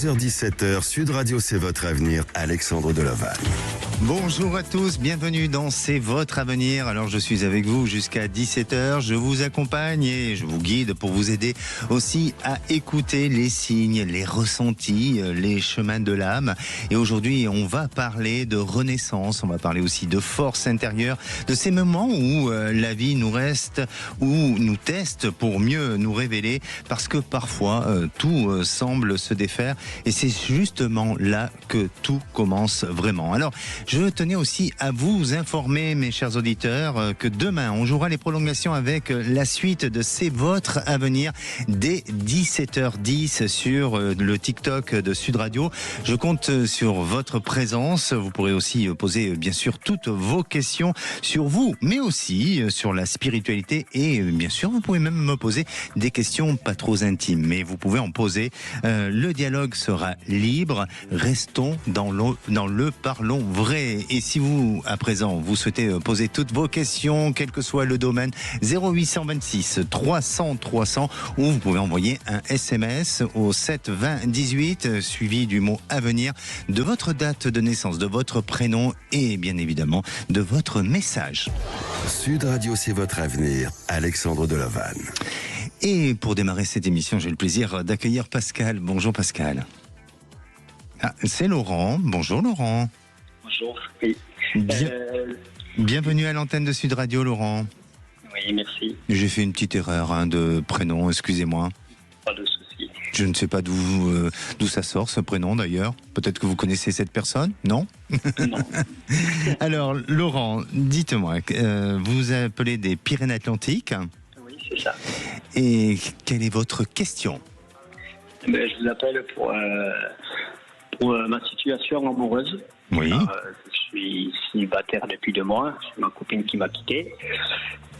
16h-17h, Sud Radio, c'est votre avenir, Alexandre Deloval. Bonjour à tous, bienvenue dans C'est votre avenir. Alors je suis avec vous jusqu'à 17h, je vous accompagne et je vous guide pour vous aider aussi à écouter les signes, les ressentis, les chemins de l'âme. Et aujourd'hui on va parler de renaissance, on va parler aussi de force intérieure, de ces moments où la vie nous reste, où nous teste pour mieux nous révéler, parce que parfois tout semble se défaire et c'est justement là que tout commence vraiment. Alors je tenais aussi à vous informer, mes chers auditeurs, que demain, on jouera les prolongations avec la suite de C'est votre avenir dès 17h10 sur le TikTok de Sud Radio. Je compte sur votre présence. Vous pourrez aussi poser, bien sûr, toutes vos questions sur vous, mais aussi sur la spiritualité. Et bien sûr, vous pouvez même me poser des questions pas trop intimes, mais vous pouvez en poser. Le dialogue sera libre. Restons dans le parlons vrai. Et si vous, à présent, vous souhaitez poser toutes vos questions, quel que soit le domaine, 0826 300 300, ou vous pouvez envoyer un SMS au 7 20 18, suivi du mot avenir, de votre date de naissance, de votre prénom et bien évidemment de votre message. Sud Radio, c'est votre avenir, Alexandre Deloval. Et pour démarrer cette émission, j'ai le plaisir d'accueillir Pascal. Bonjour Pascal. Ah, c'est Laurent. Bonjour Laurent. Bonjour, oui. Bienvenue à l'antenne de Sud Radio, Laurent. Oui, merci. J'ai fait une petite erreur de prénom, excusez-moi. Pas de souci. Je ne sais pas d'où ça sort, ce prénom d'ailleurs. Peut-être que vous connaissez cette personne, non? Non. Alors, Laurent, dites-moi, vous vous appelez des Pyrénées-Atlantiques? Oui, c'est ça. Et quelle est votre question? Je vous appelle pour ma situation amoureuse. Oui. Je suis célibataire depuis 2 mois. C'est ma copine qui m'a quitté.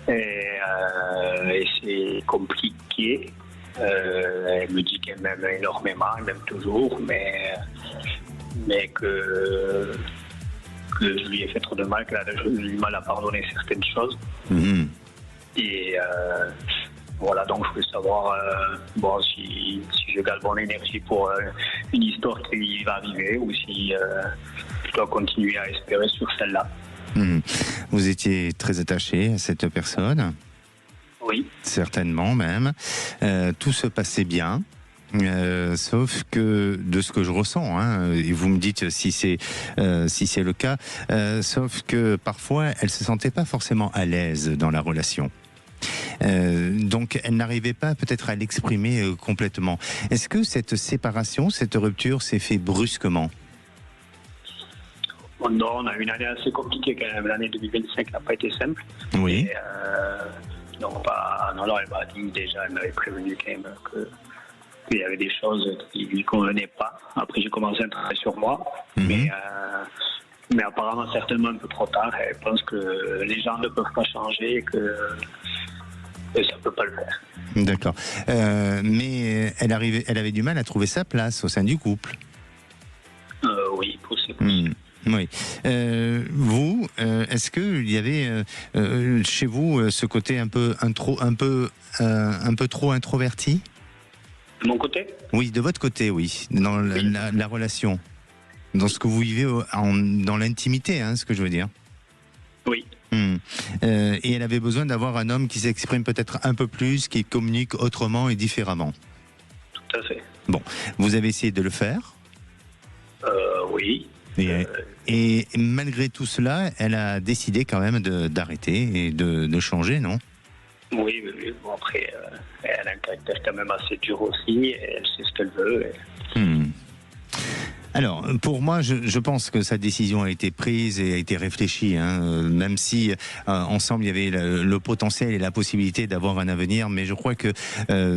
Et c'est compliqué. Elle me dit qu'elle m'aime énormément, elle m'aime toujours, mais que je lui ai fait trop de mal, qu'elle a du mal à pardonner certaines choses. Mmh. Et voilà, donc je voulais savoir si je garde mon énergie pour une histoire qui va arriver ou si je dois continuer à espérer sur celle-là. Mmh. Vous étiez très attaché à cette personne? Oui. Certainement même. Tout se passait bien. Sauf que de ce que je ressens, et vous me dites si c'est le cas, sauf que parfois elle se sentait pas forcément à l'aise dans la relation. Donc elle n'arrivait pas peut-être à l'exprimer complètement. Est-ce que cette séparation, cette rupture s'est fait brusquement? Non, on a eu une année assez compliquée quand même. L'année 2025 n'a pas été simple. Oui. Et, non, elle m'a dit déjà, elle m'avait prévenu quand même qu'il y avait des choses qui lui convenaient pas. Après, j'ai commencé à travailler sur moi, mais apparemment certainement un peu trop tard. Elle pense que les gens ne peuvent pas changer et que ça peut pas le faire. D'accord. Mais elle avait du mal à trouver sa place au sein du couple. Oui, possible. Oui. Vous, est-ce que il y avait chez vous ce côté un peu trop introverti? De mon côté? Oui, de votre côté, oui. Dans la relation, dans ce que vous vivez dans l'intimité, ce que je veux dire. Oui. Et elle avait besoin d'avoir un homme qui s'exprime peut-être un peu plus, qui communique autrement et différemment. Tout à fait. Bon, vous avez essayé de le faire? Oui. Et malgré tout cela, elle a décidé quand même d'arrêter et de changer, non? Oui. Bon, après, elle a un caractère quand même assez dur aussi, et elle sait ce qu'elle veut. Alors, pour moi, je pense que sa décision a été prise et a été réfléchie, même si ensemble il y avait le potentiel et la possibilité d'avoir un avenir, mais je crois que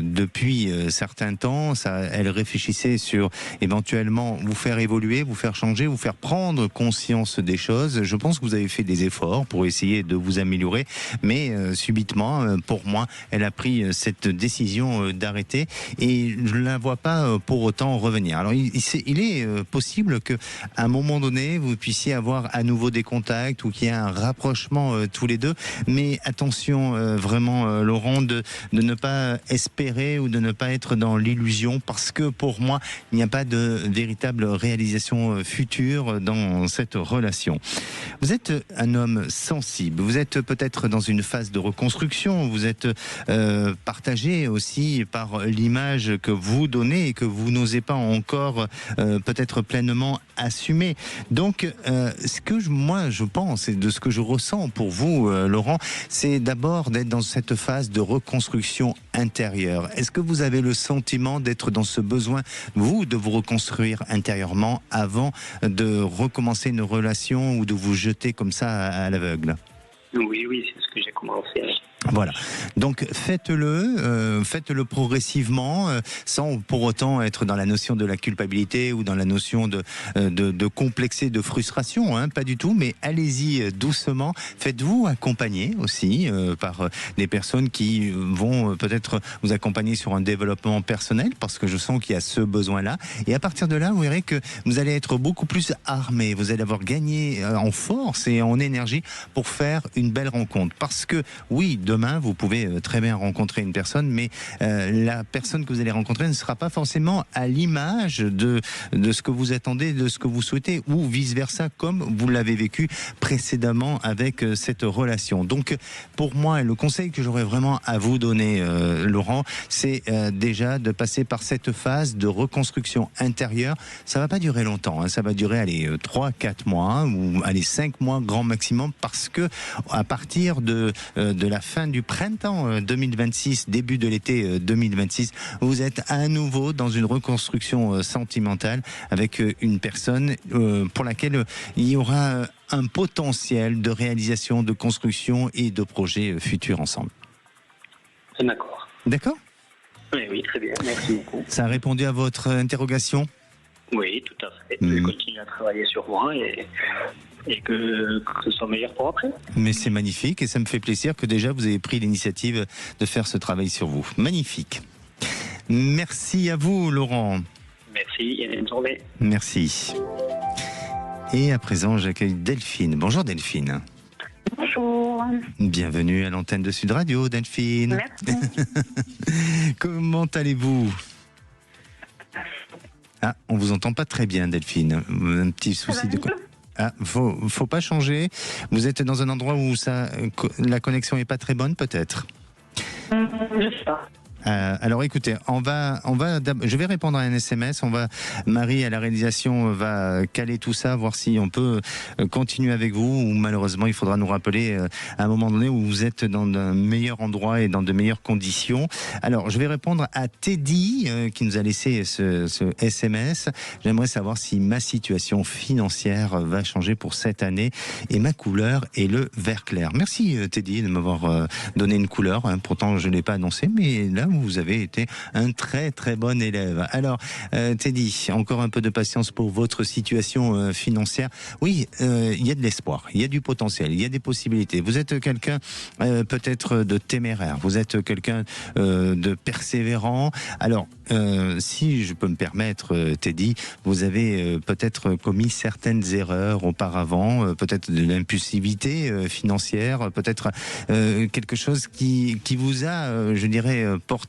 depuis certains temps, elle réfléchissait sur éventuellement vous faire évoluer, vous faire changer, vous faire prendre conscience des choses. Je pense que vous avez fait des efforts pour essayer de vous améliorer, mais subitement, pour moi, elle a pris cette décision d'arrêter et je ne la vois pas pour autant revenir. Alors, il est possible qu'à un moment donné, vous puissiez avoir à nouveau des contacts ou qu'il y ait un rapprochement tous les deux. Mais attention vraiment, Laurent, de ne pas espérer ou de ne pas être dans l'illusion, parce que pour moi, il n'y a pas de véritable réalisation future dans cette relation. Vous êtes un homme sensible, vous êtes peut-être dans une phase de reconstruction, vous êtes partagé aussi par l'image que vous donnez et que vous n'osez pas encore peut-être pleinement assumer. Donc, ce que moi je pense et de ce que je ressens pour vous, Laurent, c'est d'abord d'être dans cette phase de reconstruction intérieure. Est-ce que vous avez le sentiment d'être dans ce besoin, vous, de vous reconstruire intérieurement avant de recommencer une relation ou de vous jeter comme ça à l'aveugle? Oui, c'est ce que j'ai commencé. Voilà. Donc faites-le progressivement, sans pour autant être dans la notion de la culpabilité ou dans la notion de complexer, de frustration, hein, pas du tout. Mais allez-y doucement. Faites-vous accompagner aussi par des personnes qui vont peut-être vous accompagner sur un développement personnel, parce que je sens qu'il y a ce besoin-là. Et à partir de là, vous verrez que vous allez être beaucoup plus armé. Vous allez avoir gagné en force et en énergie pour faire une belle rencontre. Parce que oui, demain, vous pouvez très bien rencontrer une personne, mais la personne que vous allez rencontrer ne sera pas forcément à l'image de ce que vous attendez, de ce que vous souhaitez, ou vice-versa, comme vous l'avez vécu précédemment avec cette relation. Donc, pour moi, le conseil que j'aurais vraiment à vous donner, Laurent, c'est déjà de passer par cette phase de reconstruction intérieure. Ça va pas durer longtemps, hein, ça va durer 3-4 mois, ou 5 mois grand maximum, parce que à partir de la fin du printemps 2026, début de l'été 2026, vous êtes à nouveau dans une reconstruction sentimentale avec une personne pour laquelle il y aura un potentiel de réalisation, de construction et de projets futurs ensemble. D'accord. D'accord ? Oui, très bien. Merci beaucoup. Ça a répondu à votre interrogation ? Oui, tout à fait. Je vais continuer à travailler sur moi et que ce soit meilleur pour après. Mais c'est magnifique et ça me fait plaisir que déjà vous ayez pris l'initiative de faire ce travail sur vous. Magnifique. Merci à vous, Laurent. Merci et bonne journée. Merci. Et à présent, j'accueille Delphine. Bonjour Delphine. Bonjour. Bienvenue à l'antenne de Sud Radio, Delphine. Merci. Comment allez-vous ? Ah, on vous entend pas très bien, Delphine. Un petit souci de quoi ? Ah, faut pas changer. Vous êtes dans un endroit où la connexion est pas très bonne, peut-être. Je sais pas. Alors écoutez, je vais répondre à un SMS. Marie à la réalisation va caler tout ça, voir si on peut continuer avec vous, ou malheureusement il faudra nous rappeler à un moment donné où vous êtes dans un meilleur endroit et dans de meilleures conditions. Alors je vais répondre à Teddy qui nous a laissé ce SMS. J'aimerais savoir si ma situation financière va changer pour cette année et ma couleur est le vert clair. Merci Teddy de m'avoir donné une couleur, hein. Pourtant je ne l'ai pas annoncé, mais là vous avez été un très très bon élève. Alors Teddy, encore un peu de patience pour votre situation financière. Oui, il y a de l'espoir, il y a du potentiel, il y a des possibilités. Vous êtes quelqu'un peut-être de téméraire, vous êtes quelqu'un de persévérant. Alors si je peux me permettre, Teddy, vous avez peut-être commis certaines erreurs auparavant, peut-être de l'impulsivité financière, peut-être quelque chose qui vous a, je dirais, porté,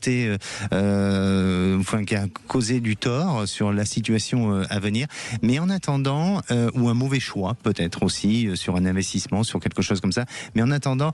qui a causé du tort sur la situation à venir. Mais en attendant, ou un mauvais choix peut-être aussi sur un investissement, sur quelque chose comme ça. Mais en attendant,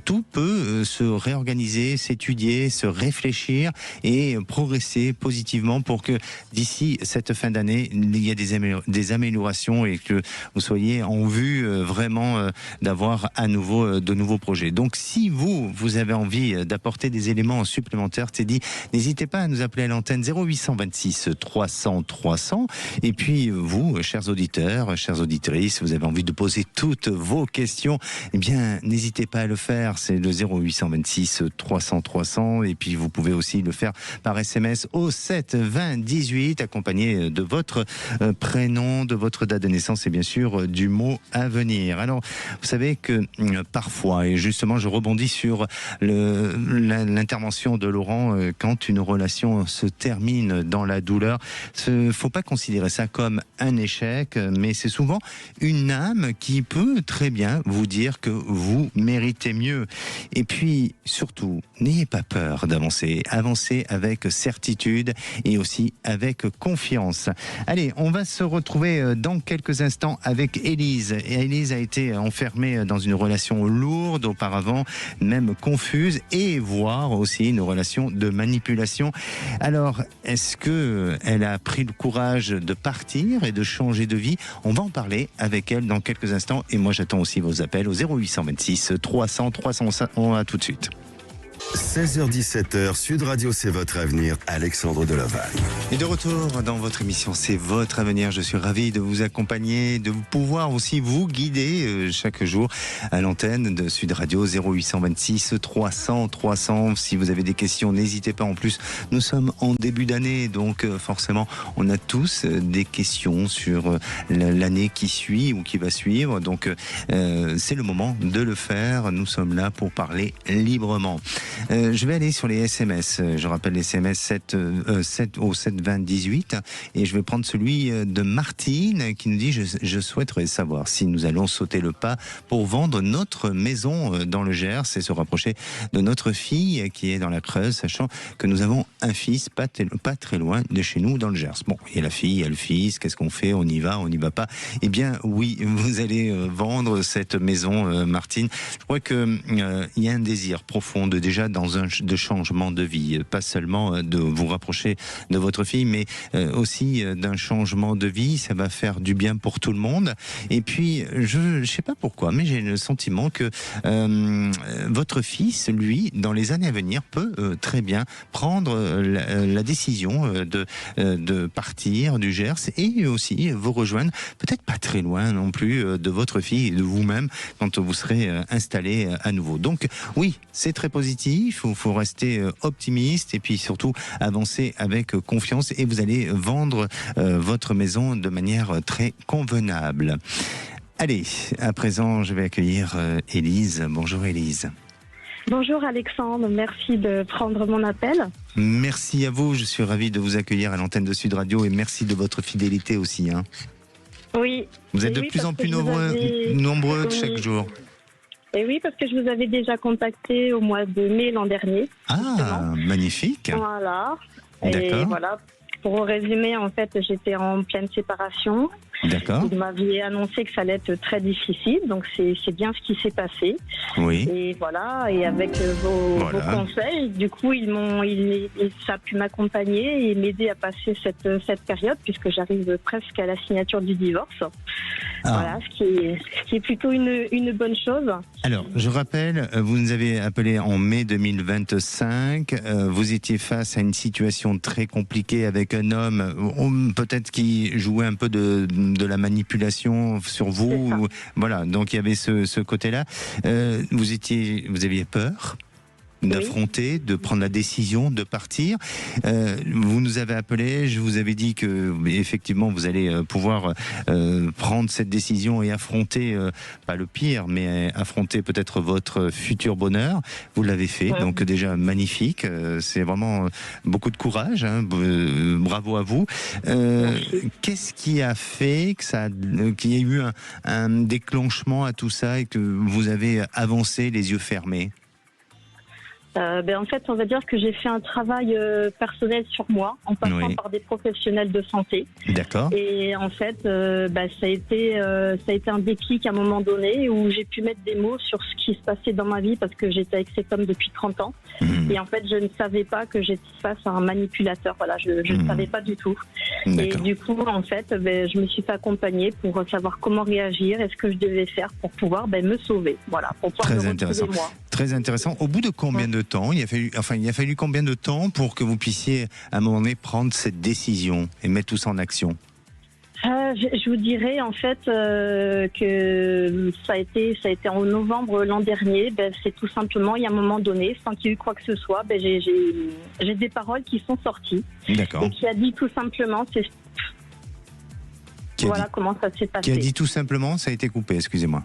tout peut se réorganiser, s'étudier, se réfléchir et progresser positivement pour que d'ici cette fin d'année, il y ait des améliorations et que vous soyez en vue vraiment d'avoir à nouveau de nouveaux projets. Donc si vous avez envie d'apporter des éléments supplémentaires, Teddy, n'hésitez pas à nous appeler à l'antenne 0826 300 300. Et puis vous, chers auditeurs, chères auditrices, vous avez envie de poser toutes vos questions, eh bien n'hésitez pas à le faire. C'est le 0826 300 300. Et puis vous pouvez aussi le faire par SMS au 7 20 18, accompagné de votre prénom, de votre date de naissance et bien sûr du mot à venir. Alors, vous savez que parfois, et justement je rebondis sur l'intervention de Laurent rassurant quand une relation se termine dans la douleur. Faut pas considérer ça comme un échec, mais c'est souvent une âme qui peut très bien vous dire que vous méritez mieux. Et puis, surtout, n'ayez pas peur d'avancer. Avancez avec certitude et aussi avec confiance. Allez, on va se retrouver dans quelques instants avec Élise. Et Élise a été enfermée dans une relation lourde auparavant, même confuse, et voire aussi une relation de manipulation. Alors, est-ce que elle a pris le courage de partir et de changer de vie? On va en parler avec elle dans quelques instants. Et moi, j'attends aussi vos appels au 0826 300 300. On va tout de suite. 16h-17h, Sud Radio, c'est votre avenir. Alexandre Delaval. Et de retour dans votre émission, c'est votre avenir. Je suis ravi de vous accompagner, de pouvoir aussi vous guider chaque jour à l'antenne de Sud Radio 0826 300 300. Si vous avez des questions, n'hésitez pas. En plus, nous sommes en début d'année, donc forcément, on a tous des questions sur l'année qui suit ou qui va suivre. Donc, c'est le moment de le faire. Nous sommes là pour parler librement. Je vais aller sur les SMS. Je rappelle les SMS 7 au 7 20 18 et je vais prendre celui de Martine qui nous dit je souhaiterais savoir si nous allons sauter le pas pour vendre notre maison dans le Gers et se rapprocher de notre fille qui est dans la Creuse, sachant que nous avons un fils pas très loin de chez nous dans le Gers. Bon, il y a la fille, il y a le fils, qu'est-ce qu'on fait? On y va, on n'y va pas? Eh bien oui, vous allez vendre cette maison, Martine. Je crois que il y a un désir profond déjà dans de changement de vie, pas seulement de vous rapprocher de votre fille, mais aussi d'un changement de vie. Ça va faire du bien pour tout le monde. Et puis, je sais pas pourquoi, mais j'ai le sentiment que votre fils, lui, dans les années à venir, peut très bien prendre la décision de partir du Gers et aussi vous rejoindre, peut-être pas très loin non plus de votre fille et de vous-même quand vous serez installé à nouveau. Donc, oui, c'est très positif. Il faut rester optimiste et puis surtout avancer avec confiance et vous allez vendre votre maison de manière très convenable. Allez, à présent, je vais accueillir Élise. Bonjour Élise. Bonjour Alexandre, merci de prendre mon appel. Merci à vous, je suis ravi de vous accueillir à l'antenne de Sud Radio et merci de votre fidélité aussi. Oui. Vous êtes de plus en plus nombreux chaque jour. Et oui, parce que je vous avais déjà contacté au mois de mai l'an dernier. Ah, justement. Magnifique. Voilà. D'accord. Et voilà, pour résumer, en fait, j'étais en pleine séparation. D'accord. Vous m'aviez annoncé que ça allait être très difficile, donc c'est bien ce qui s'est passé. Oui. Et voilà, et avec vos conseils, du coup, ça a pu m'accompagner et m'aider à passer cette période, puisque j'arrive presque à la signature du divorce. Ah. Voilà, ce qui est plutôt une bonne chose. Alors, je rappelle, vous nous avez appelé en mai 2025. Vous étiez face à une situation très compliquée avec un homme, peut-être qui jouait un peu de la manipulation sur vous. Voilà, donc il y avait ce côté-là. Vous aviez peur d'affronter, de prendre la décision de partir. Vous nous avez appelé, je vous avais dit que effectivement vous allez pouvoir prendre cette décision et affronter, pas le pire, mais affronter peut-être votre futur bonheur. Vous l'avez fait, donc déjà magnifique. C'est vraiment beaucoup de courage. Bravo à vous. Qu'est-ce qui a fait qu'il y ait eu un déclenchement à tout ça et que vous avez avancé les yeux fermés? En fait, on va dire que j'ai fait un travail personnel sur moi en passant par des professionnels de santé. D'accord. Et en fait, ça a été un déclic à un moment donné où j'ai pu mettre des mots sur ce qui se passait dans ma vie parce que j'étais avec cet homme depuis 30 ans. Et en fait, je ne savais pas que j'étais face à un manipulateur. Voilà, je ne savais pas du tout. Et du coup, en fait, je me suis fait accompagner pour savoir comment réagir et ce que je devais faire pour pouvoir me sauver. Voilà, pour pouvoir me retrouver moi. Très intéressant. Au bout de combien de temps il a fallu combien de temps pour que vous puissiez à un moment donné prendre cette décision et mettre tout ça en action? Je vous dirais en fait que ça a été en novembre l'an dernier. C'est tout simplement, il y a un moment donné, sans qu'il y ait eu quoi que ce soit, j'ai des paroles qui sont sorties. D'accord. Et qui a dit tout simplement, comment ça s'est passé. Qui a dit tout simplement, ça a été coupé, excusez-moi.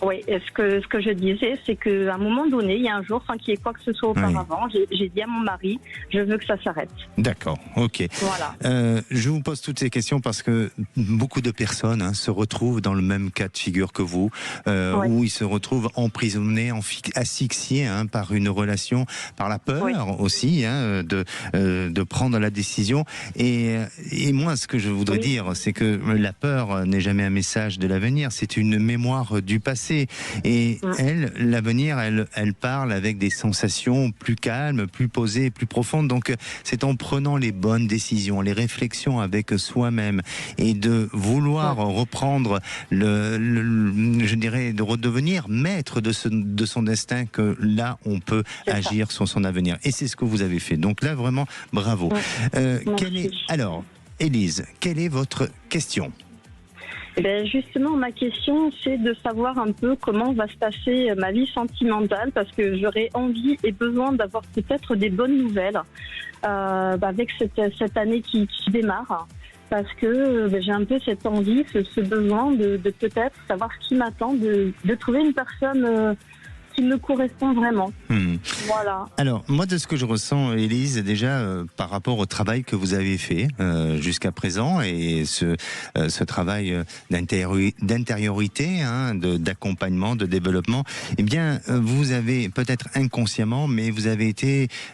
Oui, et ce que je disais, c'est qu'à un moment donné, il y a un jour, sans qu'il y ait quoi que ce soit auparavant, j'ai dit à mon mari, je veux que ça s'arrête. D'accord, ok. Voilà. Je vous pose toutes ces questions parce que beaucoup de personnes se retrouvent dans le même cas de figure que vous, où ils se retrouvent emprisonnés, asphyxiés par une relation, par la peur aussi de prendre la décision. Et moi, ce que je voudrais dire, c'est que la peur n'est jamais un message de l'avenir, c'est une mémoire du passé. Et l'avenir, elle parle avec des sensations plus calmes, plus posées, plus profondes. Donc, c'est en prenant les bonnes décisions, les réflexions avec soi-même et de vouloir reprendre je dirais, de redevenir maître de son destin que là, on peut agir sur son avenir. Et c'est ce que vous avez fait. Donc là, vraiment, bravo. Alors, Élise, quelle est votre question ? Justement, ma question, c'est de savoir un peu comment va se passer ma vie sentimentale, parce que j'aurais envie et besoin d'avoir peut-être des bonnes nouvelles avec cette année qui démarre, parce que j'ai un peu cette envie, ce besoin de peut-être savoir ce qui m'attend, de trouver une personne qui me correspond vraiment. Voilà. Alors, moi, de ce que je ressens, Élise, déjà, par rapport au travail que vous avez fait jusqu'à présent, et ce travail d'intériorité, d'accompagnement, de développement, eh bien, vous avez, peut-être inconsciemment, mais vous avez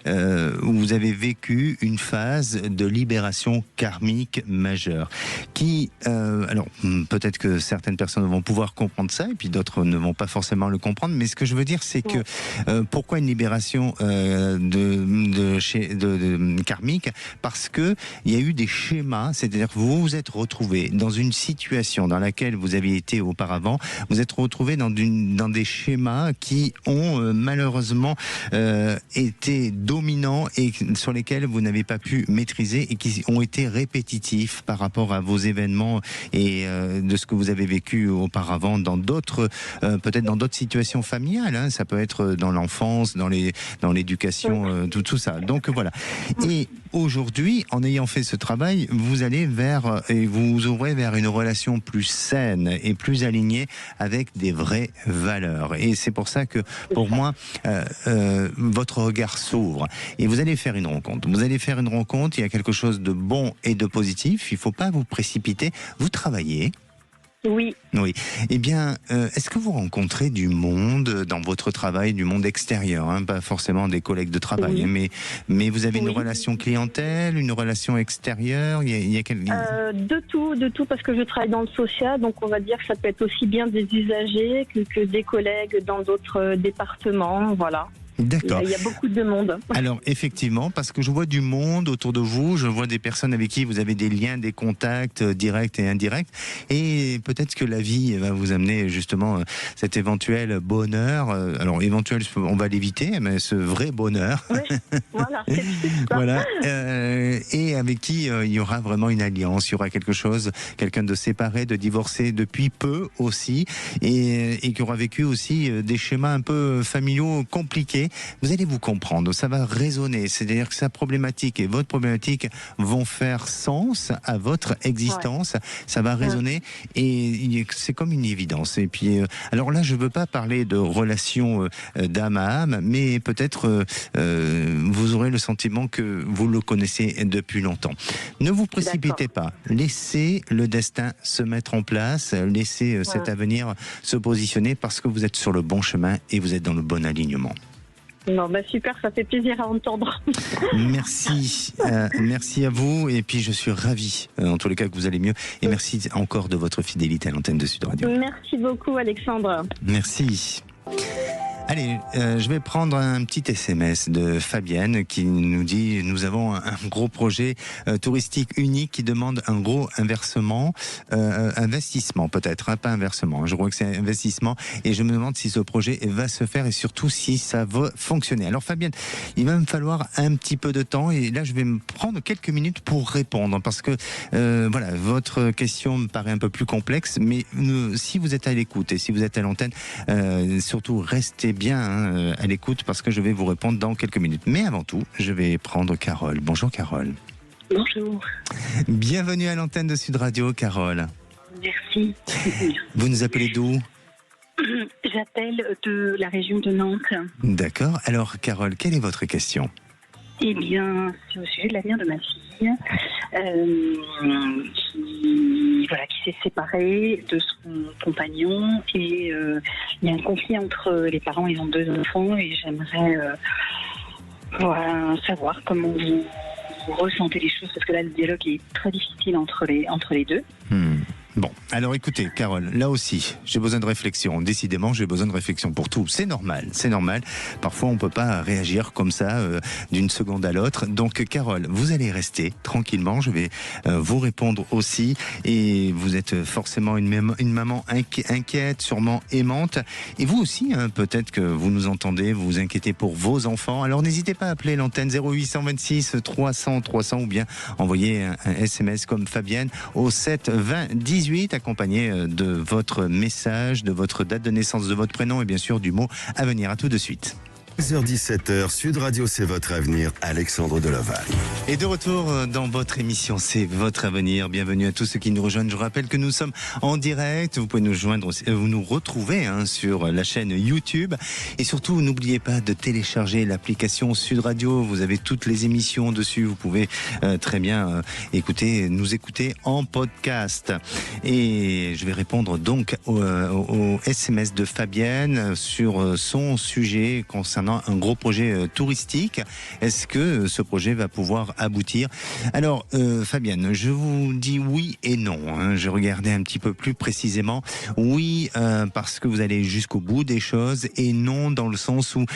vécu une phase de libération karmique majeure, qui, alors, peut-être que certaines personnes vont pouvoir comprendre ça, et puis d'autres ne vont pas forcément le comprendre, mais ce que je veux dire, c'est que pourquoi une libération karmique ? Parce que il y a eu des schémas, c'est-à-dire que vous vous êtes retrouvé dans une situation dans laquelle vous aviez été auparavant, vous êtes retrouvé dans des schémas qui ont malheureusement été dominants et sur lesquels vous n'avez pas pu maîtriser et qui ont été répétitifs par rapport à vos événements et de ce que vous avez vécu auparavant dans d'autres, peut-être dans d'autres situations familiales. Ça peut être dans l'enfance, dans l'éducation, tout ça. Donc voilà. Et aujourd'hui, en ayant fait ce travail, vous allez vous ouvrez vers une relation plus saine et plus alignée avec des vraies valeurs. Et c'est pour ça que, pour moi, votre regard s'ouvre. Et vous allez faire une rencontre. Vous allez faire une rencontre, il y a quelque chose de bon et de positif. Il ne faut pas vous précipiter. Vous travaillez. Oui. Eh bien, est-ce que vous rencontrez du monde dans votre travail, du monde extérieur, pas forcément des collègues de travail, mais vous avez une relation clientèle, une relation extérieure, de tout, parce que je travaille dans le social, donc on va dire que ça peut être aussi bien des usagers que des collègues dans d'autres départements, voilà. D'accord. Il y a beaucoup de monde. Alors effectivement, parce que je vois du monde autour de vous, je vois des personnes avec qui vous avez des liens, des contacts directs et indirects, et peut-être que la vie va vous amener justement cet éventuel bonheur, alors éventuel on va l'éviter, mais ce vrai bonheur, voilà, voilà, et avec qui il y aura vraiment une alliance, il y aura quelque chose, quelqu'un de séparé, de divorcé depuis peu aussi, et qui aura vécu aussi des schémas un peu familiaux compliqués. Vous allez vous comprendre, ça va résonner, c'est-à-dire que sa problématique et votre problématique vont faire sens à votre existence, ça va résonner et c'est comme une évidence. Et puis, alors là, je ne veux pas parler de relation d'âme à âme, mais peut-être vous aurez le sentiment que vous le connaissez depuis longtemps. Ne vous précipitez pas, laissez le destin se mettre en place, laissez cet avenir se positionner parce que vous êtes sur le bon chemin et vous êtes dans le bon alignement. Non, super, ça fait plaisir à entendre. Merci, merci à vous. Et puis je suis ravi, en tous les cas, que vous allez mieux. Et merci encore de votre fidélité à l'antenne de Sud Radio. Merci beaucoup, Alexandre. Merci. Allez, je vais prendre un petit SMS de Fabienne qui nous dit: nous avons un gros projet touristique unique qui demande un gros investissement peut-être, pas inversement, je crois que c'est investissement, et je me demande si ce projet va se faire et surtout si ça va fonctionner. Alors Fabienne, il va me falloir un petit peu de temps et là je vais me prendre quelques minutes pour répondre parce que voilà, votre question me paraît un peu plus complexe, mais si vous êtes à l'écoute et si vous êtes à l'antenne, surtout restez bien à l'écoute parce que je vais vous répondre dans quelques minutes. Mais avant tout, je vais prendre Carole. Bonjour Carole. Bonjour. Bienvenue à l'antenne de Sud Radio, Carole. Merci. Vous nous appelez d'où ? J'appelle de la région de Nantes. D'accord. Alors, Carole, quelle est votre question ? Eh bien, c'est au sujet de l'avenir de ma fille, qui s'est séparée de son compagnon et il y a un conflit entre les parents. Ils ont 2 enfants et j'aimerais savoir comment vous ressentez les choses, parce que là, le dialogue est très difficile entre les deux. Bon, alors écoutez, Carole, là aussi, j'ai besoin de réflexion. Décidément, j'ai besoin de réflexion pour tout. C'est normal, c'est normal. Parfois, on peut pas réagir comme ça d'une seconde à l'autre. Donc, Carole, vous allez rester tranquillement. Je vais vous répondre aussi. Et vous êtes forcément une maman inquiète, sûrement aimante. Et vous aussi, hein, peut-être que vous nous entendez, vous vous inquiétez pour vos enfants. Alors, n'hésitez pas à appeler l'antenne 0826 300 300 ou bien envoyer un SMS comme Fabienne au 7 20 10 accompagné de votre message, de votre date de naissance, de votre prénom et bien sûr du mot avenir. À tout de suite. 16h17, Sud Radio, c'est votre avenir, Alexandre Delaval. Et de retour dans votre émission, c'est votre avenir. Bienvenue à tous ceux qui nous rejoignent. Je rappelle que nous sommes en direct. Vous pouvez nous joindre, vous nous retrouver sur la chaîne YouTube. Et surtout, n'oubliez pas de télécharger l'application Sud Radio. Vous avez toutes les émissions dessus. Vous pouvez très bien nous écouter en podcast. Et je vais répondre donc au SMS de Fabienne sur son sujet concernant un gros projet touristique. Est-ce que ce projet va pouvoir aboutir ? Alors, Fabienne, je vous dis oui et non. Je regardais un petit peu plus précisément. Oui, parce que vous allez jusqu'au bout des choses, et non dans le sens où,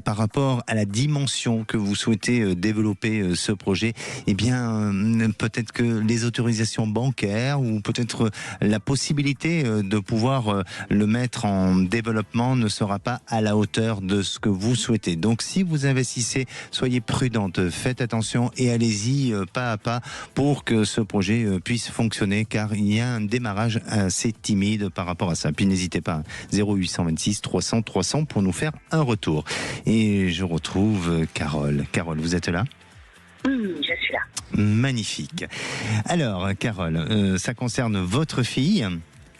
par rapport à la dimension que vous souhaitez développer ce projet, eh bien, peut-être que les autorisations bancaires ou peut-être la possibilité de pouvoir le mettre en développement ne sera pas à la hauteur de ce que vous souhaitez. Donc si vous investissez, soyez prudente, faites attention et allez-y pas à pas pour que ce projet puisse fonctionner, car il y a un démarrage assez timide par rapport à ça. Puis n'hésitez pas, 0826 300 300 pour nous faire un retour. Et je retrouve Carole. Carole, vous êtes là ? Je suis là. Magnifique. Alors, Carole, ça concerne votre fille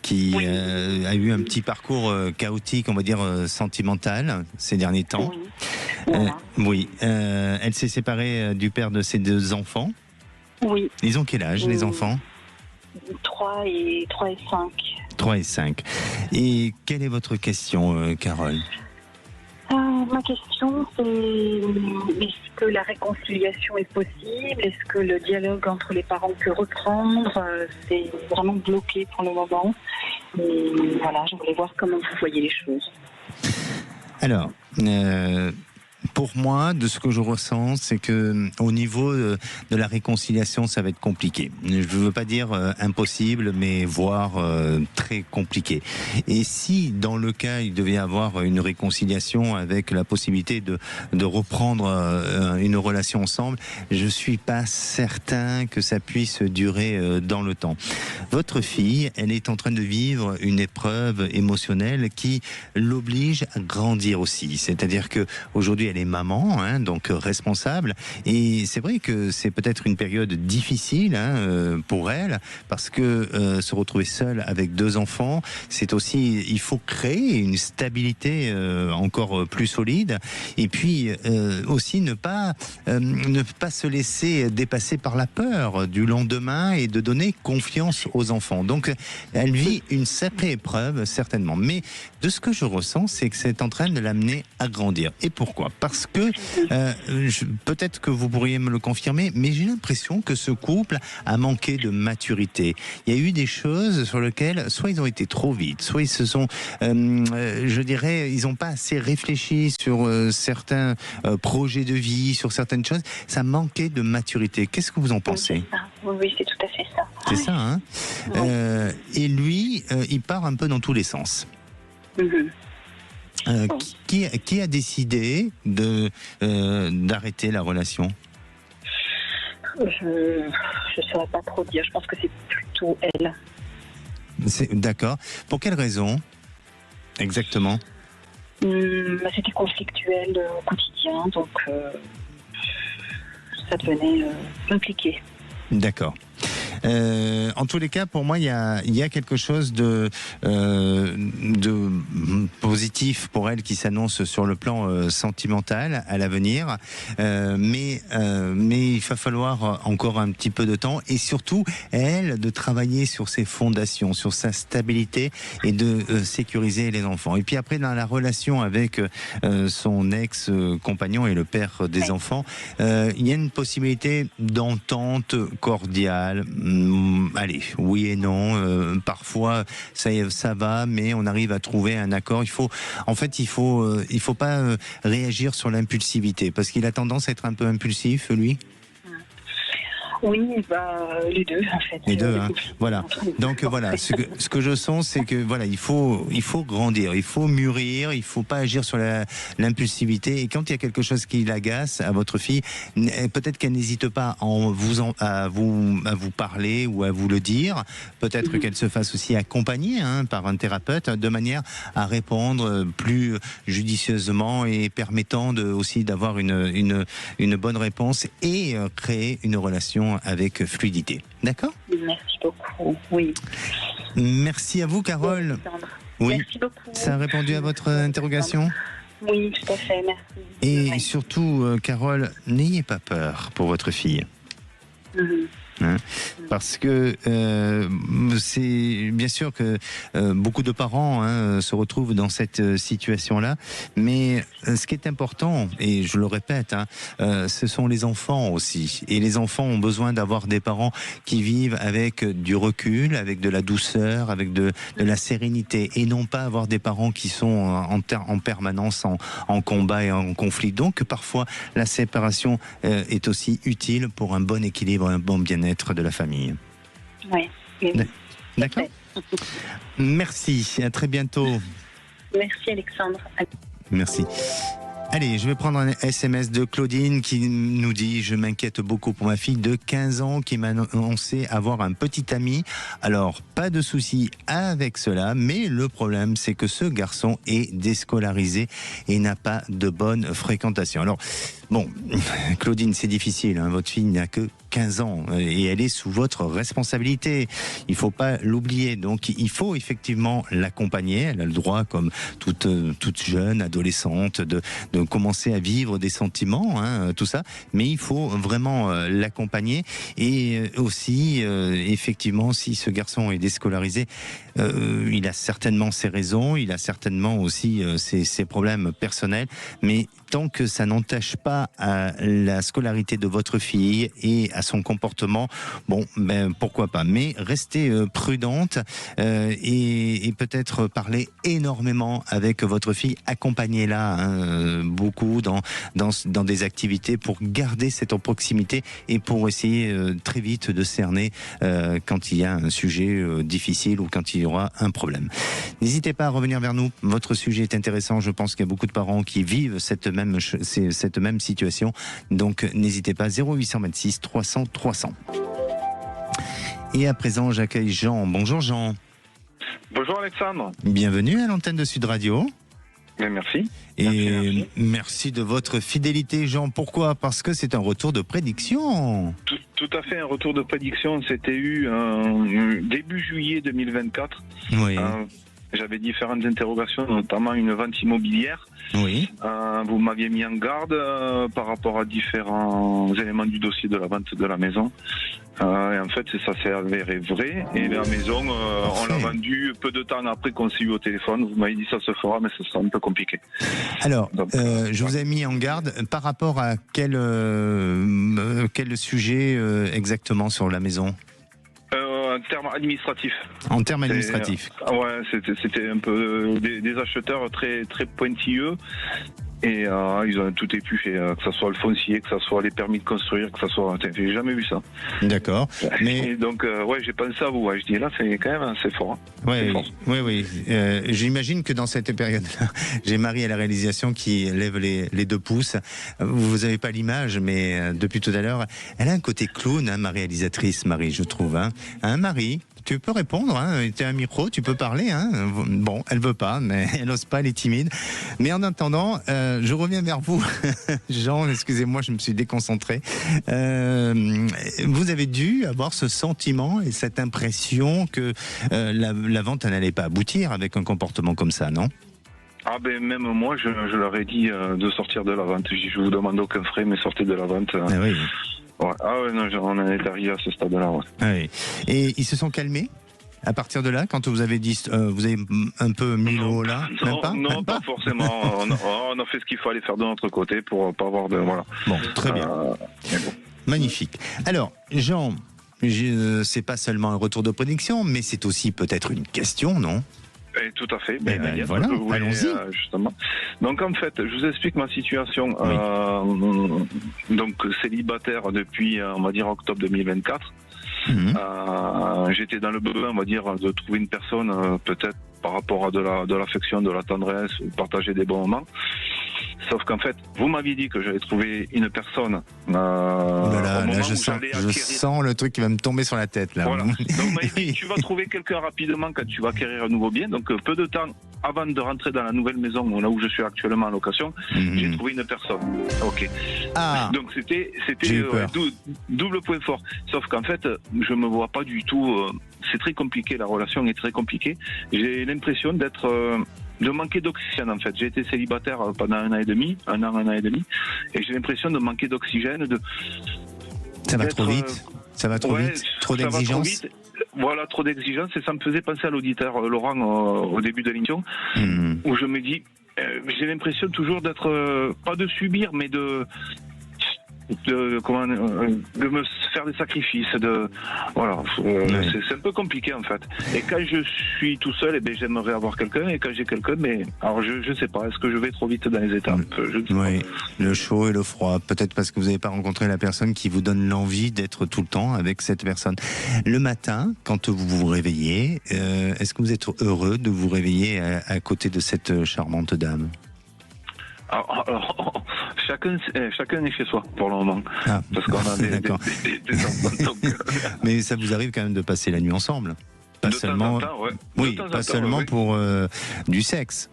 qui a eu un petit parcours chaotique, on va dire sentimental, ces derniers temps. Elle s'est séparée du père de ses 2 enfants. Oui. Ils ont quel âge, les enfants ? 3 et 5. 3 et 5. Et quelle est votre question, Carole ? Ma question, c'est est-ce que la réconciliation est possible ? Est-ce que le dialogue entre les parents peut reprendre ? C'est vraiment bloqué pour le moment. Et voilà, je voulais voir comment vous voyez les choses. Alors, pour moi, de ce que je ressens, c'est que au niveau de la réconciliation, ça va être compliqué. Je ne veux pas dire impossible, mais voire très compliqué. Et si, dans le cas, il devait y avoir une réconciliation avec la possibilité de reprendre une relation ensemble, je suis pas certain que ça puisse durer dans le temps. Votre fille, elle est en train de vivre une épreuve émotionnelle qui l'oblige à grandir aussi. C'est-à-dire que aujourd'hui, elle est maman, donc responsable. Et c'est vrai que c'est peut-être une période difficile pour elle, parce que se retrouver seule avec 2 enfants, c'est aussi, il faut créer une stabilité encore plus solide. Et puis aussi ne pas se laisser dépasser par la peur du lendemain et de donner confiance aux enfants. Donc elle vit une sacrée épreuve, certainement. Mais de ce que je ressens, c'est que c'est en train de l'amener à grandir. Et pourquoi ? Parce que, peut-être que vous pourriez me le confirmer, mais j'ai l'impression que ce couple a manqué de maturité. Il y a eu des choses sur lesquelles, soit ils ont été trop vite, soit ils se sont, ils n'ont pas assez réfléchi sur certains projets de vie, sur certaines choses. Ça manquait de maturité. Qu'est-ce que vous en pensez ? Oui, c'est tout à fait ça. C'est ça, hein ? Oui. Et lui, il part un peu dans tous les sens. Qui a décidé d'arrêter la relation ? Je ne saurais pas trop dire. Je pense que c'est plutôt elle. D'accord. Pour quelle raison exactement ? C'était conflictuel au quotidien, donc ça devenait compliqué. D'accord. En tous les cas, pour moi, il y a quelque chose de positif pour elle qui s'annonce sur le plan sentimental à l'avenir. Mais il va falloir encore un petit peu de temps et surtout, elle, de travailler sur ses fondations, sur sa stabilité et de sécuriser les enfants. Et puis après, dans la relation avec son ex-compagnon et le père des enfants, il y a une possibilité d'entente cordiale. Allez, oui et non. Parfois, ça va, mais on arrive à trouver un accord. Il faut pas réagir sur l'impulsivité, parce qu'il a tendance à être un peu impulsif, lui. Oui, les deux en fait. Les deux, hein. Voilà. Donc voilà, ce que je sens, c'est que voilà, il faut grandir, il faut mûrir, il faut pas agir sur l'impulsivité. Et quand il y a quelque chose qui l'agace à votre fille, peut-être qu'elle n'hésite pas à vous parler ou à vous le dire. Peut-être qu'elle se fasse aussi accompagner par un thérapeute, de manière à répondre plus judicieusement et permettant aussi d'avoir une bonne réponse et créer une relation avec fluidité. D'accord ? Merci beaucoup. Oui. Merci à vous, Carole. Oui. Merci beaucoup. Ça a répondu à votre interrogation ? Oui, tout à fait. Merci. Et surtout, Carole, n'ayez pas peur pour votre fille. Parce que c'est bien sûr que beaucoup de parents se retrouvent dans cette situation-là, mais ce qui est important, et je le répète, ce sont les enfants aussi. Et les enfants ont besoin d'avoir des parents qui vivent avec du recul, avec de la douceur, avec de la sérénité, et non pas avoir des parents qui sont en permanence en combat et en conflit. Donc parfois, la séparation est aussi utile pour un bon équilibre, un bon bien-être de la famille. Oui. D'accord. Merci, à très bientôt. Merci Alexandre. Merci. Allez, je vais prendre un SMS de Claudine qui nous dit « Je m'inquiète beaucoup pour ma fille de 15 ans qui m'a annoncé avoir un petit ami. Alors, pas de souci avec cela, mais le problème, c'est que ce garçon est déscolarisé et n'a pas de bonne fréquentation. » Alors, bon, Claudine, c'est difficile, votre fille n'a que 15 ans et elle est sous votre responsabilité. Il faut pas l'oublier. Donc, il faut effectivement l'accompagner. Elle a le droit, comme toute jeune adolescente, de commencer à vivre des sentiments, tout ça. Mais il faut vraiment l'accompagner. Et aussi, effectivement, si ce garçon est déscolarisé, il a certainement ses raisons, il a certainement aussi ses problèmes personnels. Mais tant que ça n'entache pas à la scolarité de votre fille et à son comportement, bon, pourquoi pas. Mais restez prudente et peut-être parler énormément avec votre fille. Accompagnez-la beaucoup dans des activités pour garder cette proximité et pour essayer très vite de cerner quand il y a un sujet difficile ou quand il y aura un problème. N'hésitez pas à revenir vers nous. Votre sujet est intéressant. Je pense qu'il y a beaucoup de parents qui vivent cette même situation. Donc n'hésitez pas, 0826 300 300. Et à présent, j'accueille Jean. Bonjour Jean. Bonjour Alexandre. Bienvenue à l'antenne de Sud Radio. Merci. Et merci de votre fidélité, Jean. Pourquoi ? Parce que c'est un retour de prédiction. Tout à fait, un retour de prédiction. C'était eu début juillet 2024. Oui. J'avais différentes interrogations, notamment une vente immobilière. Oui. Vous m'aviez mis en garde par rapport à différents éléments du dossier de la vente de la maison. Et en fait, ça s'est avéré vrai. Et la maison, on l'a vendue peu de temps après qu'on s'est eu au téléphone. Vous m'avez dit ça se fera, mais ça sera un peu compliqué. Alors, donc, je vous ai mis en garde par rapport à quel sujet exactement sur la maison ? En termes administratifs. En termes administratifs. Ouais, c'était un peu des acheteurs très très pointilleux. Et ils ont tout épluché, que ce soit le foncier, que ce soit les permis de construire, que ce soit... J'ai jamais vu ça. D'accord. Mais... Et donc, j'ai pensé à vous. Ouais, je dis là, c'est quand même assez fort. Oui. J'imagine que dans cette période-là, j'ai Marie à la réalisation qui lève les 2 pouces. Vous n'avez pas l'image, mais depuis tout à l'heure, elle a un côté clown, ma réalisatrice, Marie, je trouve. Marie, tu peux répondre, hein, tu es un micro, tu peux parler. Hein. Bon, elle veut pas, mais elle n'ose pas, elle est timide. Mais en attendant, je reviens vers vous. Jean, excusez-moi, je me suis déconcentré. Vous avez dû avoir ce sentiment et cette impression que la vente n'allait pas aboutir avec un comportement comme ça, non ? Ah ben même moi, je leur ai dit de sortir de la vente. Je vous demande aucun frais, mais sortez de la vente. Ah oui. Ouais. Ah ouais, non, on en est arrivé à ce stade-là. Ouais. Ah oui. Et ils se sont calmés à partir de là, quand vous avez dit, vous avez un peu mis le haut là, non, pas forcément. on a fait ce qu'il fallait faire de notre côté pour pas avoir de voilà. Bon, très bien. Bon. Magnifique. Alors, Jean, c'est pas seulement un retour de prédiction, mais c'est aussi peut-être une question, non ? Et tout à fait. Voilà, allons-y. Justement. Donc en fait, je vous explique ma situation. Oui. Donc célibataire depuis, on va dire, octobre 2024. J'étais dans le besoin, on va dire, de trouver une personne, peut-être par rapport à de l'affection, de la tendresse, partager des bons moments. Sauf qu'en fait, vous m'aviez dit que j'allais trouver une personne. Là, je sens le truc qui va me tomber sur la tête. Là. Voilà. Donc, tu vas trouver quelqu'un rapidement quand tu vas acquérir un nouveau bien. Donc, peu de temps avant de rentrer dans la nouvelle maison, là où je suis actuellement en location, j'ai trouvé une personne. Ok. Donc, c'était double point fort. Sauf qu'en fait, je me vois pas du tout. C'est très compliqué. La relation est très compliquée. J'ai l'impression de manquer d'oxygène en fait. J'ai été célibataire pendant un an et demi, et j'ai l'impression de manquer d'oxygène. Ça va trop vite. Ça va trop vite. Trop d'exigences. Voilà, trop d'exigences, et ça me faisait penser à l'auditeur Laurent au début de l'émission, où je me dis, j'ai l'impression toujours d'être, pas de subir, mais de me faire des sacrifices, c'est un peu compliqué en fait. Et quand je suis tout seul, j'aimerais avoir quelqu'un, et quand j'ai quelqu'un, alors je sais pas, est-ce que je vais trop vite dans les étapes? Oui, le chaud et le froid, peut-être parce que vous n'avez pas rencontré la personne qui vous donne l'envie d'être tout le temps avec cette personne. Le matin, quand vous vous réveillez, est-ce que vous êtes heureux de vous réveiller à côté de cette charmante dame? Alors, chacun est chez soi pour le moment. Parce qu'on a des enfants. Donc... Mais ça vous arrive quand même de passer la nuit ensemble? Pas seulement, pas seulement pour du sexe.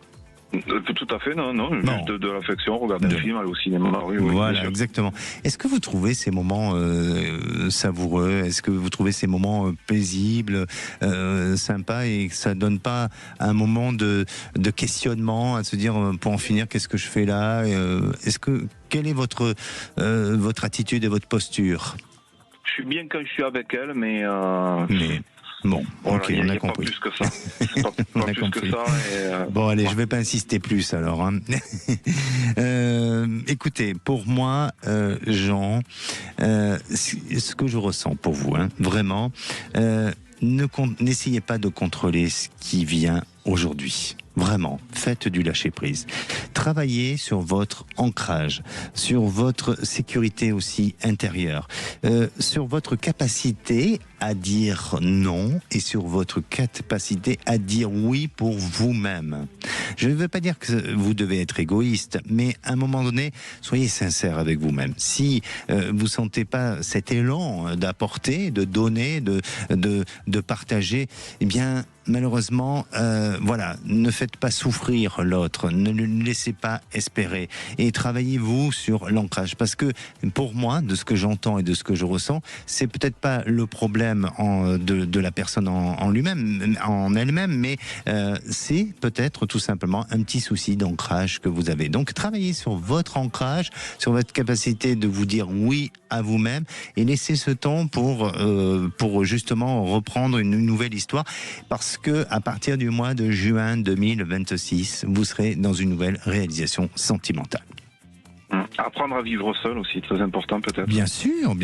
Tout à fait, non, juste de l'affection, regarder des films, aller au cinéma. Voilà, exactement. Est-ce que vous trouvez ces moments savoureux? Est-ce que vous trouvez ces moments paisibles, sympas, et que ça donne pas un moment de questionnement, à se dire pour en finir, qu'est-ce que je fais là? Quelle est votre attitude et votre posture? Je suis bien quand je suis avec elle, mais... Bon, voilà, ok, on a compris. Pas plus que ça. On a compris. Bon, allez, je vais pas insister plus alors. Hein. Écoutez, pour moi, Jean, ce que je ressens pour vous, vraiment, n'essayez pas de contrôler ce qui vient aujourd'hui. Vraiment, faites du lâcher-prise. Travaillez sur votre ancrage, sur votre sécurité aussi intérieure, sur votre capacité à dire non et sur votre capacité à dire oui pour vous-même. Je ne veux pas dire que vous devez être égoïste, mais à un moment donné, soyez sincère avec vous-même. Si vous sentez pas cet élan d'apporter, de donner, de partager, eh bien, malheureusement, ne faites pas souffrir l'autre, ne le laissez pas espérer, et travaillez-vous sur l'ancrage, parce que pour moi, de ce que j'entends et de ce que je ressens, c'est peut-être pas le problème de la personne en lui-même, en elle-même, mais c'est peut-être tout simplement un petit souci d'ancrage que vous avez. Donc travaillez sur votre ancrage, sur votre capacité de vous dire oui à vous-même, et laissez ce temps pour justement reprendre une nouvelle histoire, parce que à partir du mois de juin 2026, vous serez dans une nouvelle réalisation sentimentale. Apprendre à vivre seul aussi, très important peut-être. Bien sûr.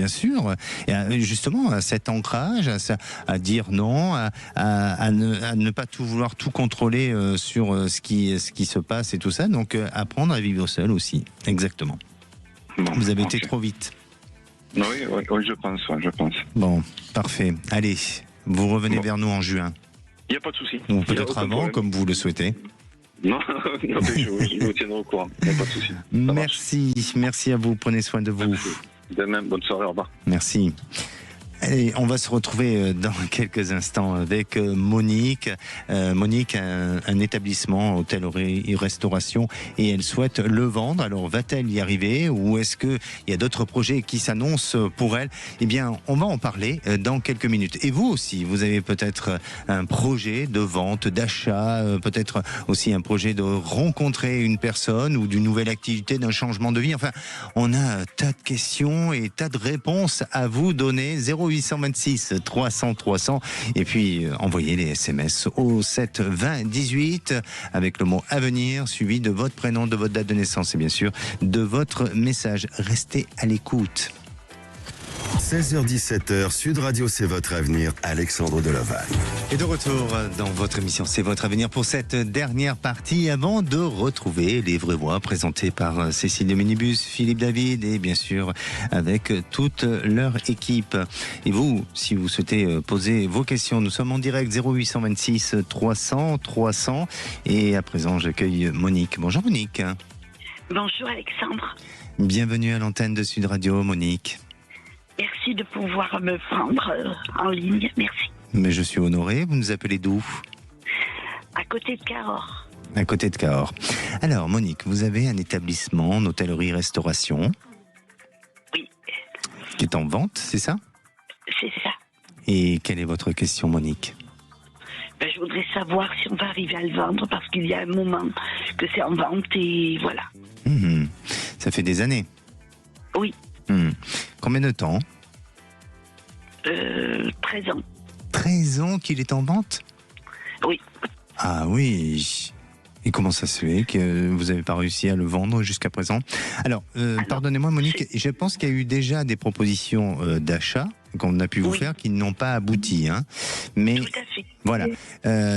Et justement, à cet ancrage, à dire non, à ne pas tout vouloir tout contrôler sur ce qui se passe et tout ça. Donc, apprendre à vivre seul aussi. Exactement. Bon, vous avez été trop vite. Oui, je pense. Bon, parfait. Allez, vous revenez vers nous en juin. Il n'y a pas de souci. Ou peut-être avant, problème. Comme vous le souhaitez. Non, mais je vous tiendrai au courant. Il n'y a pas de souci. Merci à vous. Prenez soin de vous. De même, bonne soirée, au revoir. Merci. Allez, on va se retrouver dans quelques instants avec Monique. Monique a un établissement hôtellerie-restauration et elle souhaite le vendre. Alors, va-t-elle y arriver ou est-ce qu'il y a d'autres projets qui s'annoncent pour elle? Eh bien, on va en parler dans quelques minutes. Et vous aussi, vous avez peut-être un projet de vente, d'achat, peut-être aussi un projet de rencontrer une personne ou d'une nouvelle activité, d'un changement de vie. Enfin, on a un tas de questions et tas de réponses à vous donner. 0826 300 300 et puis envoyez les SMS au 7 20 18 avec le mot avenir suivi de votre prénom, de votre date de naissance et bien sûr de votre message. Restez à l'écoute. 16h-17h, Sud Radio, c'est votre avenir, Alexandre Delaval. Et de retour dans votre émission, c'est votre avenir pour cette dernière partie avant de retrouver les vraies voix présentées par Cécile de Minibus, Philippe David et bien sûr avec toute leur équipe. Et vous, si vous souhaitez poser vos questions, nous sommes en direct 0826 300 300 et à présent j'accueille Monique. Bonjour Monique. Bonjour Alexandre. Bienvenue à l'antenne de Sud Radio, Monique. Merci de pouvoir me prendre en ligne, merci. Mais je suis honoré, vous nous appelez d'où? À côté de Cahors. À côté de Cahors. Alors Monique, vous avez un établissement en hôtellerie-restauration. Oui. Qui est en vente, c'est ça? C'est ça. Et quelle est votre question Monique? Je voudrais savoir si on va arriver à le vendre parce qu'il y a un moment que c'est en vente et voilà. Ça fait des années? Oui. Combien de temps? 13 ans. 13 ans qu'il est en vente? Oui. Ah oui. Et comment ça se fait que vous n'avez pas réussi à le vendre jusqu'à présent? Alors, pardonnez-moi Monique, je pense qu'il y a eu déjà des propositions d'achat qu'on a pu vous faire qui n'ont pas abouti. Hein. Mais tout à fait. Voilà,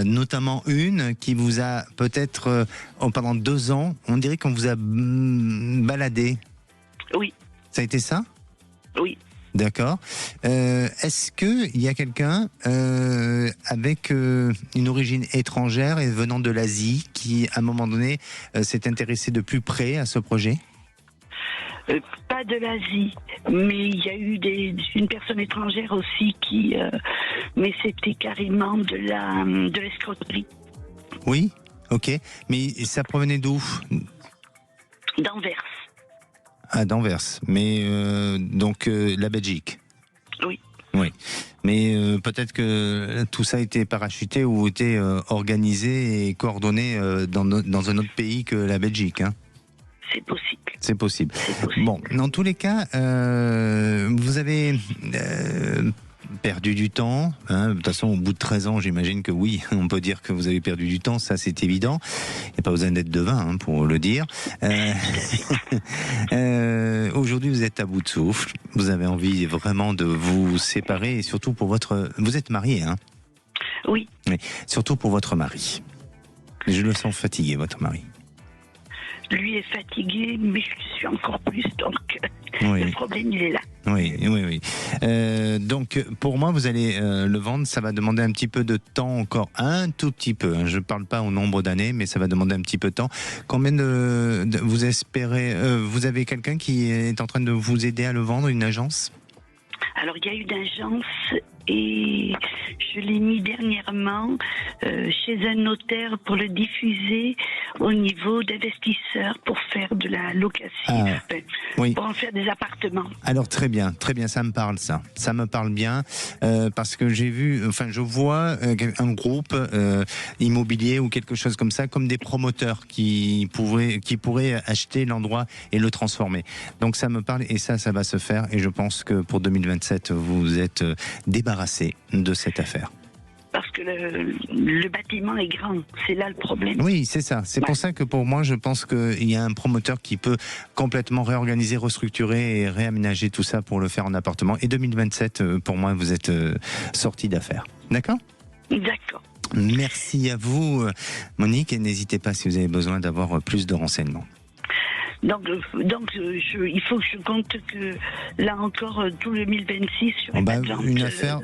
notamment une qui vous a peut-être, pendant 2 ans, on dirait qu'on vous a baladé. Oui. Ça a été ça? Oui. D'accord. Est-ce qu'il y a quelqu'un avec une origine étrangère et venant de l'Asie qui, à un moment donné, s'est intéressé de plus près à ce projet? Pas de l'Asie, mais il y a eu une personne étrangère aussi qui... mais c'était carrément de l'escroquerie. Oui, ok. Mais ça provenait d'où? D'Anvers. Ah, d'Anvers. Mais donc la Belgique. Oui. Oui. Mais peut-être que tout ça a été parachuté ou été organisé et coordonné dans un autre pays que la Belgique. Hein. C'est possible. C'est possible. Bon, dans tous les cas, vous avez perdu du temps. Hein. De toute façon, au bout de 13 ans, j'imagine que oui, on peut dire que vous avez perdu du temps, ça c'est évident. Il n'y a pas besoin d'être devin hein, pour le dire. Aujourd'hui, vous êtes à bout de souffle. Vous avez envie vraiment de vous séparer et surtout pour votre... Vous êtes marié, hein? Oui. Oui. Surtout pour votre mari. Je le sens fatigué, votre mari. Lui est fatigué, mais je suis encore plus, donc oui. Le problème, il est là. Oui. Donc, pour moi, vous allez le vendre, ça va demander un petit peu de temps encore, un tout petit peu. Hein. Je ne parle pas au nombre d'années, mais ça va demander un petit peu de temps. Combien vous espérez, vous avez quelqu'un qui est en train de vous aider à le vendre, une agence? Alors, il y a eu une agence et je l'ai mis dernièrement chez un notaire pour le diffuser au niveau d'investisseurs pour faire de la location, pour en faire des appartements. Alors très bien, ça me parle ça. Ça me parle bien parce que je vois un groupe immobilier ou quelque chose comme ça, comme des promoteurs qui pourraient acheter l'endroit et le transformer. Donc ça me parle et ça va se faire et je pense que pour 2027, vous êtes débarrassé de cette affaire. Parce que le bâtiment est grand, c'est là le problème. Oui, c'est ça. C'est pour ça que pour moi, je pense qu'il y a un promoteur qui peut complètement réorganiser, restructurer et réaménager tout ça pour le faire en appartement. Et 2027, pour moi, vous êtes sorti d'affaires. D'accord ? D'accord. Merci à vous, Monique, et n'hésitez pas si vous avez besoin d'avoir plus de renseignements. Donc il faut que je compte que là encore tout le 2026 sur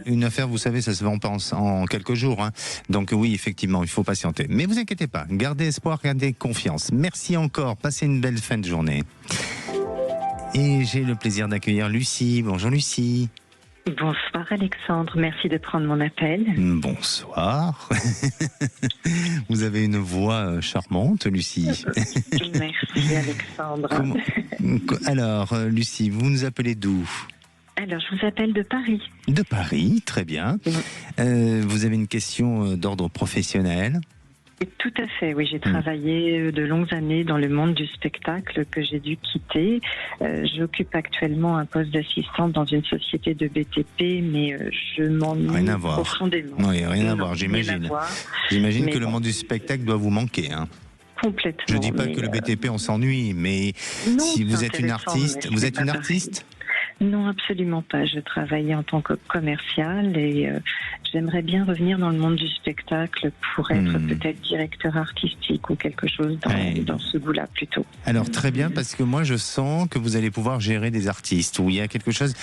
une affaire, vous savez, ça se vend pas en quelques jours. Hein. Donc oui, effectivement, il faut patienter. Mais vous inquiétez pas, gardez espoir, gardez confiance. Merci encore, passez une belle fin de journée. Et j'ai le plaisir d'accueillir Lucie. Bonjour Lucie. Bonsoir Alexandre, merci de prendre mon appel. Bonsoir. Vous avez une voix charmante, Lucie. Merci Alexandre. Alors, Lucie, vous nous appelez d'où ? Alors, je vous appelle de Paris. De Paris, très bien. Vous avez une question d'ordre professionnel ? Tout à fait, oui. J'ai travaillé de longues années dans le monde du spectacle que j'ai dû quitter. J'occupe actuellement un poste d'assistante dans une société de BTP, mais je m'ennuie profondément. Oui, rien à voir, j'imagine. J'imagine que le monde du spectacle doit vous manquer, hein. Complètement. Je ne dis pas que le BTP, on s'ennuie, mais non, si vous êtes une artiste, vous êtes une artiste ? Non, absolument pas. Je travaillais en tant que commerciale et j'aimerais bien revenir dans le monde du spectacle pour être peut-être directeur artistique ou quelque chose dans ce goût-là plutôt. Alors très bien, parce que moi je sens que vous allez pouvoir gérer des artistes, ou il y a quelque chose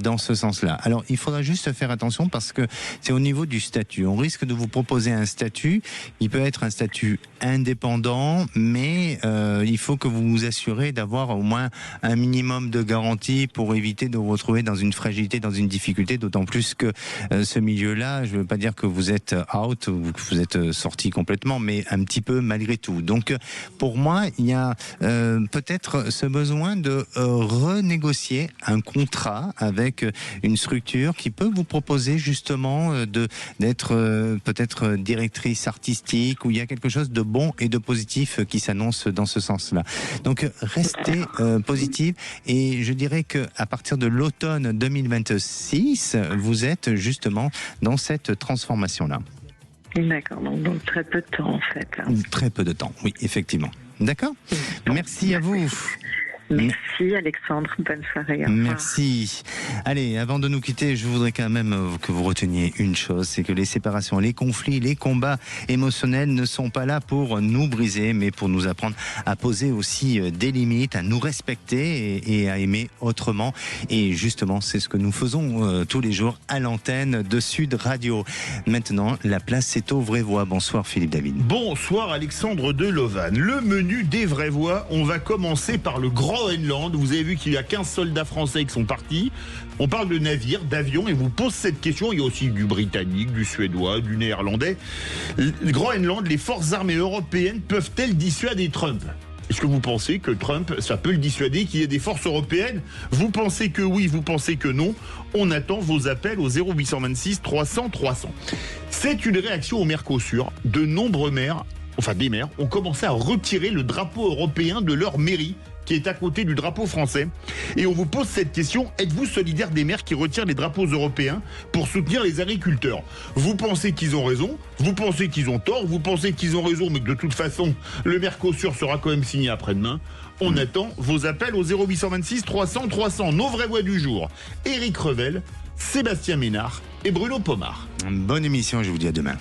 dans ce sens-là. Alors il faudra juste faire attention parce que c'est au niveau du statut. On risque de vous proposer un statut, il peut être un statut indépendant, mais il faut que vous vous assurez d'avoir au moins un minimum de garantie pour éviter de vous retrouver dans une fragilité, dans une difficulté, d'autant plus que ce milieu-là, je ne veux pas dire que vous êtes out ou que vous êtes sorti complètement, mais un petit peu malgré tout. Donc pour moi, il y a peut-être ce besoin de renégocier un contrat avec une structure qui peut vous proposer justement d'être peut-être directrice artistique, où il y a quelque chose de bon et de positif qui s'annonce dans ce sens-là. Donc restez positive, et je dirais que à partir de l'automne 2026, vous êtes justement dans cette transformation-là. D'accord, donc très peu de temps en fait. Là. Très peu de temps, oui, effectivement. D'accord ? Merci à vous. Merci Alexandre, bonne soirée. Merci. Allez, avant de nous quitter, je voudrais quand même que vous reteniez une chose, c'est que les séparations, les conflits, les combats émotionnels ne sont pas là pour nous briser, mais pour nous apprendre à poser aussi des limites, à nous respecter et à aimer autrement. Et justement, c'est ce que nous faisons tous les jours à l'antenne de Sud Radio. Maintenant, la place c'est aux vraies voix. Bonsoir Philippe David. Bonsoir Alexandre de Lauvanne. Le menu des vraies voix, on va commencer par le Groenland. Vous avez vu qu'il y a 15 soldats français qui sont partis. On parle de navires, d'avions, et vous pose cette question. Il y a aussi du britannique, du suédois, du néerlandais. Le Groenland, les forces armées européennes peuvent-elles dissuader Trump ? Est-ce que vous pensez que Trump, ça peut le dissuader, qu'il y ait des forces européennes ? Vous pensez que oui, vous pensez que non ? On attend vos appels au 0826 300 300. C'est une réaction au Mercosur. De nombreux maires, des maires, ont commencé à retirer le drapeau européen de leur mairie, qui est à côté du drapeau français. Et on vous pose cette question, êtes-vous solidaire des maires qui retirent les drapeaux européens pour soutenir les agriculteurs ? Vous pensez qu'ils ont raison ? Vous pensez qu'ils ont tort ? Vous pensez qu'ils ont raison, mais que de toute façon, le Mercosur sera quand même signé après-demain ? On attend vos appels au 0826 300 300. Nos vraies voix du jour. Éric Revel, Sébastien Ménard et Bruno Pomar. Bonne émission, je vous dis à demain.